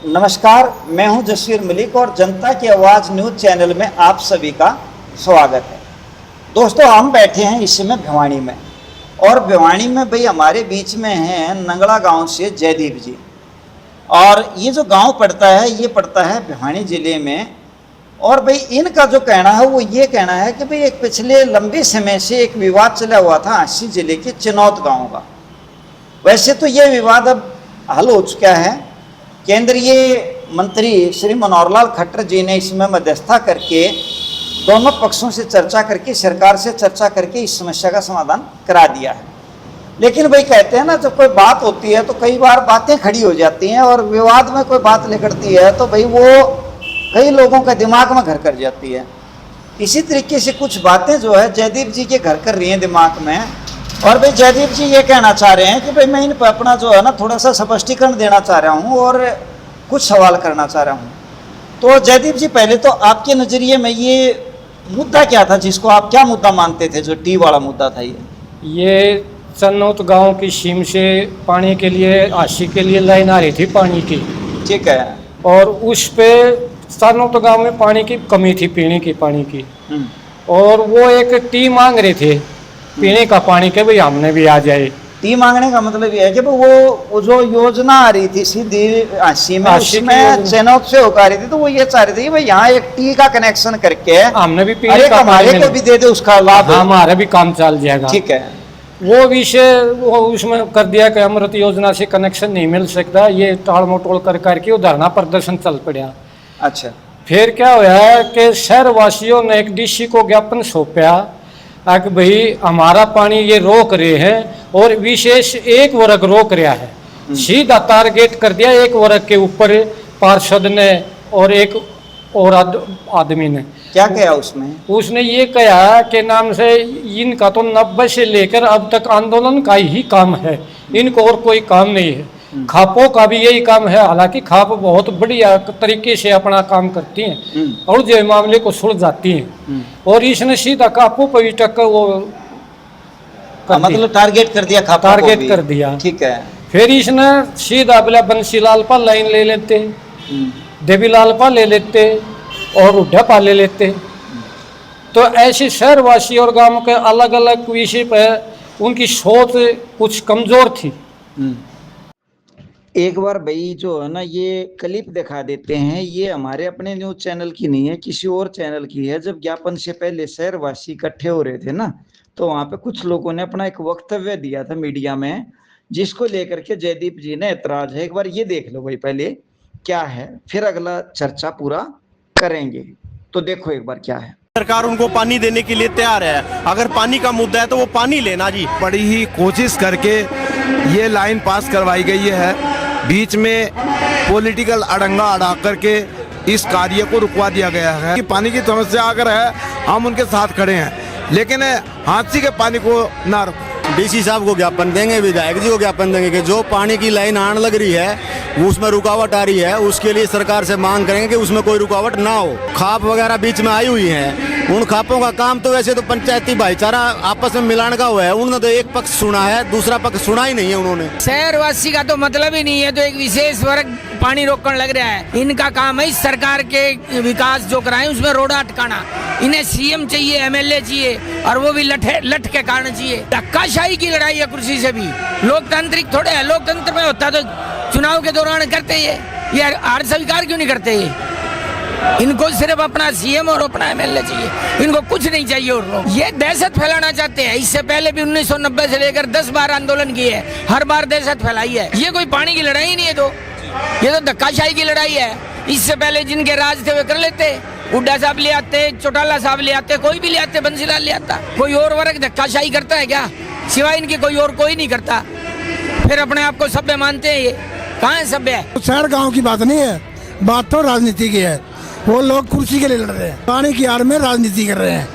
नमस्कार, मैं हूं जसवीर मलिक और जनता की आवाज़ न्यूज़ चैनल में आप सभी का स्वागत है। दोस्तों, हम बैठे हैं इस समय भिवानी में और भिवानी में भाई हमारे बीच में हैं नंगड़ा गांव से जयदीप जी। और ये जो गांव पड़ता है ये पड़ता है भिवानी ज़िले में। और भाई इनका जो कहना है वो ये कहना है कि भाई एक पिछले लंबे समय से एक विवाद चला हुआ था आसी जिले के चिनौत गाँव का। वैसे तो ये विवाद अब हल हो चुका है। केंद्रीय मंत्री श्री मनोहर लाल खट्टर जी ने इसमें मध्यस्थता करके दोनों पक्षों से चर्चा करके सरकार से चर्चा करके इस समस्या का समाधान करा दिया है। लेकिन भाई कहते हैं ना, जब कोई बात होती है तो कई बार बातें खड़ी हो जाती हैं और विवाद में कोई बात निकलती है तो भाई वो कई लोगों के दिमाग में घर कर जाती है। इसी तरीके से कुछ बातें जो है जयदीप जी के घर कर रही हैं दिमाग में। और भाई जयदीप जी ये कहना चाह रहे हैं कि भाई मैं इन पर अपना जो है ना थोड़ा सा स्पष्टीकरण देना चाह रहा हूँ और कुछ सवाल करना चाह रहा हूँ। तो जयदीप जी, पहले तो आपके नज़रिए में ये मुद्दा क्या था, जिसको आप क्या मुद्दा मानते थे, जो टी वाला मुद्दा था? ये चन्नौत गांव की सीम से पानी के लिए आशी के लिए लाइन आ रही थी पानी की। ठीक है। और उस पे चन्नौत गांव में पानी की कमी थी, पीने की पानी की। और वो एक टी मांग रहे थे पीने का पानी के, भाई हमने भी आ जाए। टी मांगने का मतलब ये है कि वो जो योजना आ रही थी सीधी आशी में, उसमें चेनौत से होकर आ रही थी, तो वो ये चाह रही थी भाई यहाँ एक टी का कनेक्शन करके हमने भी पीने का हमारे को भी दे दे, उसका लाभ हमारा भी काम चल जाएगा। ठीक है। वो विषय वो उसमें कर दिया कि अमृत योजना से कनेक्शन नहीं मिल सकता, ये टाल मटोल कर करके वो धरना प्रदर्शन चल पड़ा। अच्छा। फिर क्या हुआ कि शहर वासियों ने एक डीसी को ज्ञापन सौंपा कि भाई हमारा पानी ये रोक रहे हैं और विशेष एक वर्ग रोक रहा है। सीधा टारगेट कर दिया एक वर्ग के ऊपर पार्षद ने और एक और आदमी ने। क्या कहा उसमें? उसने ये कहा कि नाम से इनका तो 90 से लेकर अब तक आंदोलन का ही काम है, इनको और कोई काम नहीं है। खापों का भी यही काम है, हालांकि खाप बहुत बढ़िया तरीके से अपना काम करती हैं और जो मामले को सुलझाती हैं। और इसने सीधा खापों पर भी टक्कर वो मतलब टारगेट कर दिया, खापों टारगेट कर दिया। ठीक है। फिर इसने सीधा बोला बंसीलाल पर लाइन ले लेते, देवीलाल पर ले लेते और उड्ढा पा ले लेते। तो ऐसे शहरवासी और गांव के अलग अलग विषय पर उनकी सोच कुछ कमजोर थी। एक बार भाई जो है ना ये क्लिप दिखा देते हैं, ये हमारे अपने न्यूज चैनल की नहीं है, किसी और चैनल की है। जब ज्ञापन से पहले शहरवासी इकट्ठे हो रहे थे ना, तो वहां पे कुछ लोगों ने अपना एक वक्तव्य दिया था मीडिया में, जिसको लेकर के जयदीप जी ने ऐतराज है। एक बार ये देख लो भाई पहले क्या है, फिर अगला चर्चा पूरा करेंगे। तो देखो एक बार क्या है। सरकार उनको पानी देने के लिए तैयार है, अगर पानी का मुद्दा है तो वो पानी लेना जी। बड़ी ही कोशिश करके ये लाइन पास करवाई गई है, बीच में पॉलिटिकल अड़ंगा अड़ा करके इस कार्य को रुकवा दिया गया है। कि पानी की समस्या अगर है हम उनके साथ खड़े हैं, लेकिन हाथी के पानी को ना रोको। डीसी साहब को ज्ञापन देंगे, विधायक जी को ज्ञापन देंगे कि जो पानी की लाइन आने लग रही है उसमें रुकावट आ रही है, उसके लिए सरकार से मांग करेंगे कि उसमें कोई रुकावट ना हो। खाप वगैरह बीच में आई हुई हैं, उन खापों का काम तो वैसे तो पंचायती भाईचारा आपस में मिलाने का हुआ है। उन्होंने तो एक पक्ष सुना है, दूसरा पक्ष सुना ही नहीं है उन्होंने। शहरवासी का तो मतलब ही नहीं है, तो एक विशेष वर्ग पानी रोकने लग रहा है। इनका काम है सरकार के विकास जो कराए उसमें रोड़ा अटकाना। इन्हें सीएम चाहिए, एमएलए चाहिए, और वो भी लठ के कारण चाहिए। धक्काशाही की लड़ाई है कुर्सी से भी। लोकतांत्रिक थोड़े है, लोकतंत्र में होता तो चुनाव के दौरान करते ये हार स्वीकार क्यों नहीं करते? इनको सिर्फ अपना सीएम और अपना एमएलए चाहिए, इनको कुछ नहीं चाहिए। और ये दहशत फैलाना चाहते हैं। इससे पहले भी 1990 से लेकर 10 बार आंदोलन किए हैं, हर बार दहशत फैलाई है। ये कोई पानी की लड़ाई नहीं है, तो ये तो धक्काशाही की लड़ाई है। इससे पहले जिनके राज थे वे कर लेते, हुड्डा साहब ले आते, चौटाला साहब ले आते, कोई भी ले आते, बंसीलाल ले आता। कोई और वर्ग धक्काशाही करता है क्या? सिवाय इनके कोई और कोई नहीं करता। फिर अपने आप को सभ्य मानते हैं, ये कहाँ है सभ्य है? शहर गांव की बात नहीं है, बात तो राजनीति की है। वो लोग कुर्सी के लिए लड़ रहे हैं, पानी की आड़ में राजनीति कर रहे हैं,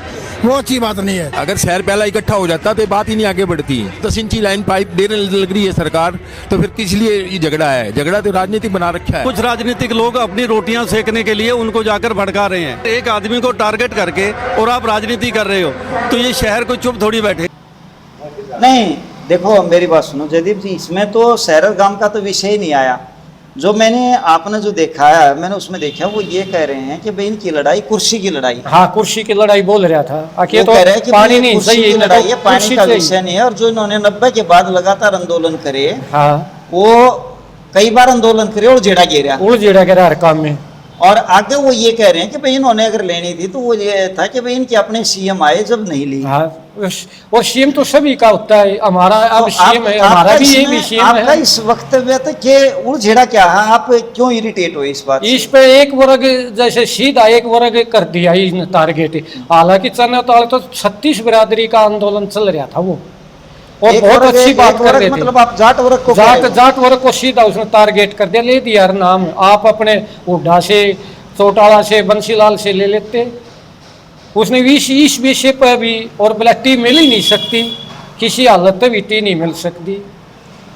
वो अच्छी बात नहीं है। अगर शहर पहला इकट्ठा हो जाता तो बात ही नहीं आगे बढ़ती। 10 इंची लाइन पाइप देने लग रही है सरकार, तो फिर किस लिए ये झगड़ा है? झगड़ा तो राजनीतिक बना रखा है। कुछ राजनीतिक लोग अपनी रोटियां सेकने के लिए उनको जाकर भड़का रहे हैं। एक आदमी को टारगेट करके और आप राजनीति कर रहे हो, तो ये शहर को चुप थोड़ी बैठे। नहीं, देखो मेरी बात सुनो जयदीप जी, इसमें तो शहर गांव का तो विषय ही नहीं आया। जो मैंने आपने जो देखा है, मैंने उसमें देखा वो ये कह रहे हैं कि भाई इनकी लड़ाई कुर्सी की लड़ाई। हाँ, कुर्सी की लड़ाई बोल रहा था। वो तो कह रहे हैं कि पानी भाई नहीं कुर्सी सही की है, लड़ाई है, पानी कुर्सी का चाहिए। विषय नहीं है। और जो इन्होंने 90 के बाद लगातार आंदोलन करे, हाँ, वो कई बार आंदोलन करे और जेड़ा गिरा। उड़ जेड़ा कह रहा हर काम में। और आगे वो ये कह रहे हैं कि भाई इन्होंने अगर लेनी थी तो वो ये था कि भाई इनके अपने सीएम आए जब नहीं ली। हाँ, और सीएम तो सभी का होता है, हमारा अब तो सीएम है, आपका हमारा भी ये इसमें- भी सीएम आपका है। इस वक्तव्य तक के उड़झेड़ा क्या है, आप क्यों इरिटेट हो इस बात इस से? पे एक वर्ग जैसे सीधा एक वर्ग कर दिया इन टारगेट। हालांकि चने तो 36 बिरादरी का आंदोलन चल रहा था वो, और एक बहुत वर्ग- अच्छी एक बात कर वर्ग रहे थे। मतलब आप जाट वर्ग को कह रहे हो? जाट वर्ग को सीधा उसने टारगेट कर दिया, ले दिया यार नाम। आप अपने हुड्डा से, चौटाला से, बंसीलाल से ले लेते। उसने इस विषय पर भी, और बोला टी मिल ही नहीं सकती, किसी हालत में भी टी नहीं मिल सकती।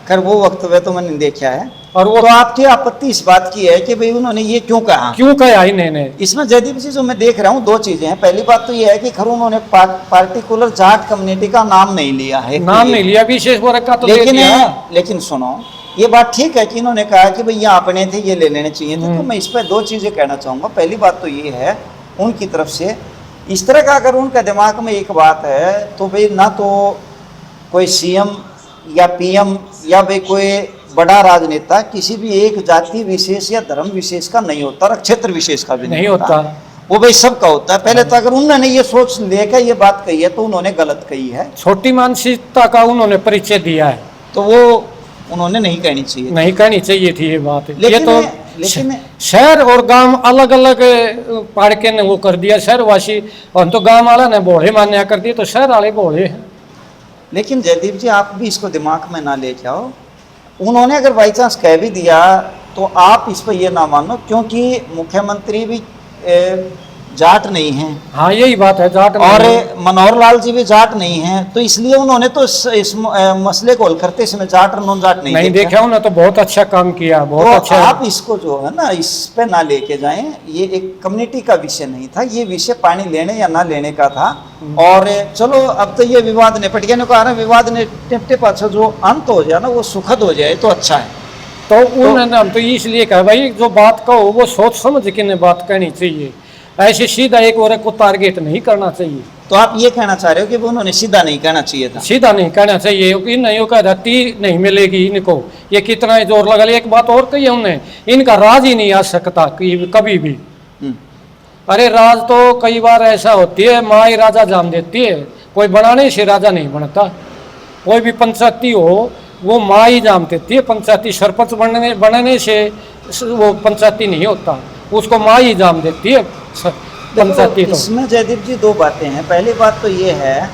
खैर वो वक्तव्य तो मैंने देखा है। और वो तो आपकी आपत्ति इस बात की है कि भाई उन्होंने ये क्यों कहा? क्यों कहा इन्होंने? इसमें जयदीप जी जो मैं देख रहा हूँ दो चीजें हैं। पहली बात तो ये है कि खैर उन्होंने पार्टिकुलर जाट कम्युनिटी का नाम नहीं लिया है, नाम नहीं लिया, विशेष वर्ग का तो ले लेकिन दिया। लेकिन सुनो, ये बात ठीक है कि इन्होंने कहा कि भाई ये अपने थे, ये ले लेने चाहिए थे। तो मैं इस पर दो चीजें कहना चाहूंगा। पहली बात तो ये है उनकी तरफ से, इस तरह का अगर उनका दिमाग में एक बात है तो भाई ना तो कोई सीएम या पीएम या भाई कोई बड़ा राजनेता किसी भी एक जाति विशेष या धर्म विशेष का नहीं होता, और क्षेत्र विशेष का भी नहीं होता। वो भाई सबका होता है। पहले तो अगर उन्होंने ये सोच लेकर ये बात कही है तो उन्होंने गलत कही है, छोटी मानसिकता का उन्होंने परिचय दिया है, तो वो उन्होंने नहीं कहनी चाहिए। नहीं कहनी चाहिए थी ये बात। ये लेकिन- तो लेकिन- शहर और गांव अलग अलग पाड़ के ने वो कर दिया। शहरवासी और तो गांव वाला ने भोले मान्या कर दिया, तो शहर वाले भोले हैं। लेकिन जयदीप जी आप भी इसको दिमाग में ना ले जाओ। उन्होंने अगर बाई चांस कह भी दिया तो आप इस पर ये ना मानो, क्योंकि मुख्यमंत्री भी जाट नहीं हैं हाँ, यही बात है, जाट और नहीं। मनोहर लाल जी भी जाट नहीं हैं, तो इसलिए उन्होंने तो इस मसले को हल करते इसमें जाट और नॉन जाट नहीं देखा उन्होंने तो बहुत अच्छा काम किया, बहुत तो अच्छा। आप इसको जो है ना इस पे ना लेके जाएं। ये एक कम्युनिटी का विषय नहीं था, ये विषय पानी लेने या ना लेने का था। और चलो अब तो ये विवाद निपट गया, कहा विवाद निपटे पाछा जो अंत हो जाए ना वो सुखद हो जाए तो अच्छा है। तो उन्होंने हम तो इसलिए कहा भाई जो बात कहो वो सोच समझ के ने बात कहनी चाहिए, ऐसे सीधा एक वर्ग को टारगेट नहीं करना चाहिए। तो आप ये कहना चाह रहे हो कि वो उन्होंने सीधा नहीं कहना चाहिए था? सीधा नहीं कहना चाहिए। इन नहीं कहा टी नहीं मिलेगी इनको, ये कितना ही जोर लगा ले। एक बात और कही हमने, इनका राज ही नहीं आ सकता कभी भी। अरे राज तो कई बार ऐसा होती है, माँ ही राजा जान देती है, कोई बनाने से राजा नहीं बनता। कोई भी पंचायती हो वो माँ ही जान देती है। पंचायती सरपंच बनने से वो पंचायती नहीं होता, उसको माँ ही जान देती है पंचायती। तो इसमें जयदीप जी दो बातें हैं। पहली बात तो ये है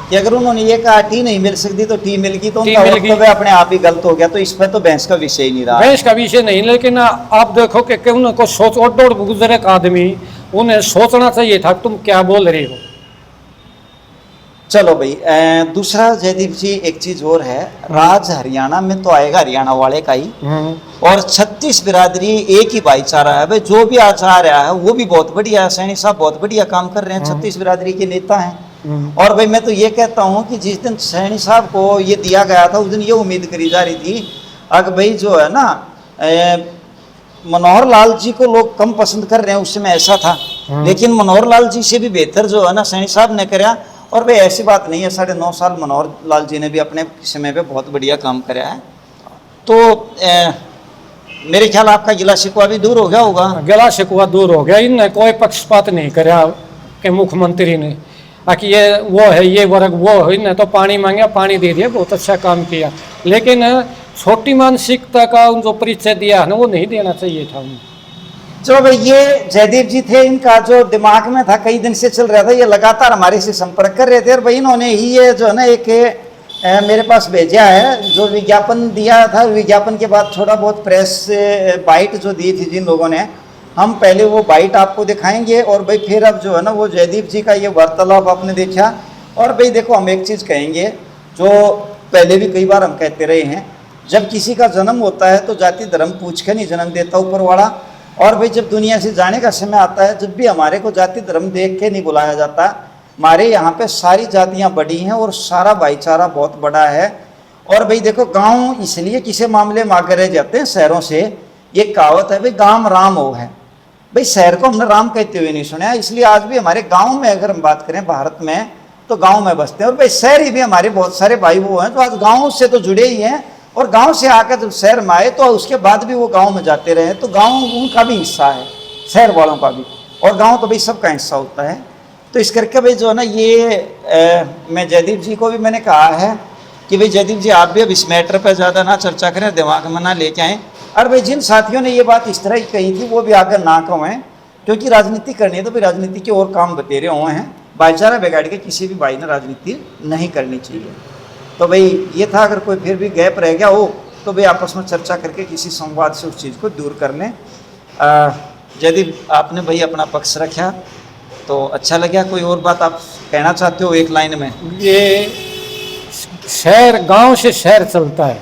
कि अगर उन्होंने ये कहा टी नहीं मिल सकती तो टी मिल गई, तो उनका वक्तव्य अपने आप ही गलत हो गया। तो इस पर तो बहस का विषय ही नहीं रहा। बहस का विषय नहीं, लेकिन आप देखो कि उनको सोच और दौड़ गुजरे का आदमी, उन्हें सोचना चाहिए था तुम क्या बोल रहे हो। चलो भाई, दूसरा जयदीप जी एक चीज और है, राज हरियाणा में तो आएगा हरियाणा वाले का ही, और 36 बिरादरी एक ही भाईचारा है भाई। जो भी आज आ रहा है वो भी बहुत बढ़िया है, सैनी साहब बहुत बढ़िया काम कर रहे हैं, 36 बिरादरी के नेता हैं। और भाई मैं तो ये कहता हूँ कि जिस दिन सैनी साहब को ये दिया गया था उस दिन ये उम्मीद करी जा रही थी अगर भाई जो है ना मनोहर लाल जी को लोग कम पसंद कर रहे हैं, उस समय ऐसा था। लेकिन मनोहर लाल जी से भी बेहतर जो है ना सैनी साहब ने कराया। और भाई ऐसी बात नहीं है, 9.5 साल मनोहर लाल जी ने भी अपने समय पे बहुत बढ़िया काम कराया है। तो मेरे ख्याल आपका गिला शिकवा भी दूर हो गया होगा। गिला शिकवा दूर हो गया। इनने कोई पक्षपात नहीं कराया कि मुख्यमंत्री ने कि ये वो है ये वर्ग वो है। इनने तो पानी मांगा, पानी दे दिया, बहुत अच्छा काम किया। लेकिन छोटी मानसिकता का जो परिचय दिया है ना वो नहीं देना चाहिए था उन्हें। चलो भाई, ये जयदीप जी थे, इनका जो दिमाग में था कई दिन से चल रहा था, ये लगातार हमारे से संपर्क कर रहे थे। और भाई इन्होंने ही ये जो है ना एक मेरे पास भेजा है जो विज्ञापन दिया था। विज्ञापन के बाद थोड़ा बहुत प्रेस बाइट जो दी थी जिन लोगों ने, हम पहले वो बाइट आपको दिखाएंगे। और भाई फिर अब जो है ना वो जयदीप जी का ये वार्तालाप आपने देखा। और भाई देखो, हम एक चीज़ कहेंगे जो पहले भी कई बार हम कहते रहे हैं, जब किसी का जन्म होता है तो जाति धर्म पूछ के नहीं जन्म देता ऊपर वाला। और भाई जब दुनिया से जाने का समय आता है, जब भी हमारे को जाति धर्म देख के नहीं बुलाया जाता। हमारे यहाँ पे सारी जातियाँ बड़ी हैं और सारा भाईचारा बहुत बड़ा है। और भाई देखो, गांव इसलिए किसी मामले में आगे रह जाते हैं शहरों से ये कहावत है भाई, गांव राम हो है। भाई शहर को हमने राम कहते हुए नहीं सुना है, इसलिए आज भी हमारे गांव में अगर हम बात करें भारत में, तो गांव में बसते हैं। और भाई शहरी भी हमारे बहुत सारे भाई वो हैं जो आज गांव से तो जुड़े ही हैं, और गांव से आकर जब शहर में आए तो उसके बाद भी वो गांव में जाते रहे, तो गांव उनका भी हिस्सा है, शहर वालों का भी, और गांव तो भाई सबका हिस्सा होता है। तो इस करके भाई जो है ना, ये मैं जयदीप जी को भी मैंने कहा है कि भाई जयदीप जी आप भी अब इस मैटर पर ज़्यादा ना चर्चा करें, दिमाग में ना लेके आएँ। और भाई जिन साथियों ने ये बात इस तरह की कही थी वो भी आकर ना कहें, क्योंकि राजनीति करनी है तो भाई राजनीति के और काम बतेरे हुए हैं, भाईचारा बिगाड़ के किसी भी भाई ने राजनीति नहीं करनी चाहिए। तो भाई ये था, अगर कोई फिर भी गैप रह गया हो तो भाई आपस में चर्चा करके किसी संवाद से उस चीज़ को दूर कर लें। जयदीप आपने भाई अपना पक्ष रखा तो अच्छा लगा। कोई और बात आप कहना चाहते हो एक लाइन में? ये शहर, गांव से शहर चलता है।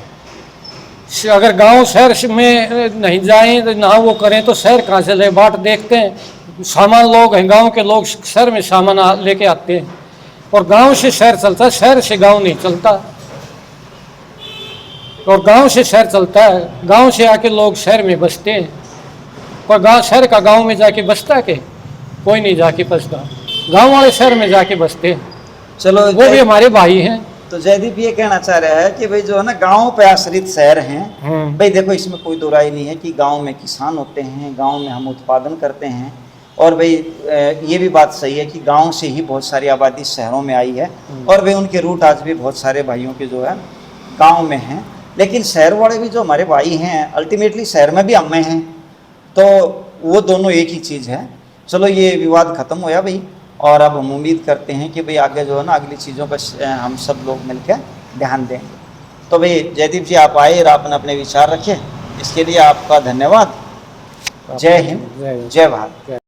अगर गांव शहर में नहीं जाएं तो ना वो करें तो शहर कहाँ से ले? बाट देखते हैं, सामान लोग हैं, गांव के लोग शहर में सामान लेके आते हैं, और गांव से शहर चलता है, शहर से गांव नहीं चलता। और गांव से शहर चलता है, गांव से आके लोग शहर में बसते हैं। कोई गांव शहर का गांव में जाके बसता है? कोई नहीं जाके बसता, गांव वाले शहर में जाके बसते हैं। चलो, वो भी हमारे भाई हैं। तो जयदीप ये कहना चाह रहा है कि भाई जो है ना, गांव पे आश्रित शहर हैं। भाई देखो, इसमें कोई दो राय नहीं है कि गांव में किसान होते हैं, गांव में हम उत्पादन करते हैं, और भाई ये भी बात सही है कि गांव से ही बहुत सारी आबादी शहरों में आई है, और भाई उनके रूट आज भी बहुत सारे भाइयों के जो है गांव में हैं। लेकिन शहर वाले भी जो हमारे भाई हैं, अल्टीमेटली शहर में भी हम में हैं, तो वो दोनों एक ही चीज़ है। चलो, ये विवाद खत्म होया भाई, और अब हम उम्मीद करते हैं कि भाई आगे जो है ना, अगली चीज़ों पर हम सब लोग मिलकर ध्यान देंगे। तो भाई जयदीप जी आप आए और आपने अपने विचार रखे, इसके लिए आपका धन्यवाद। जय हिंद, जय भारत।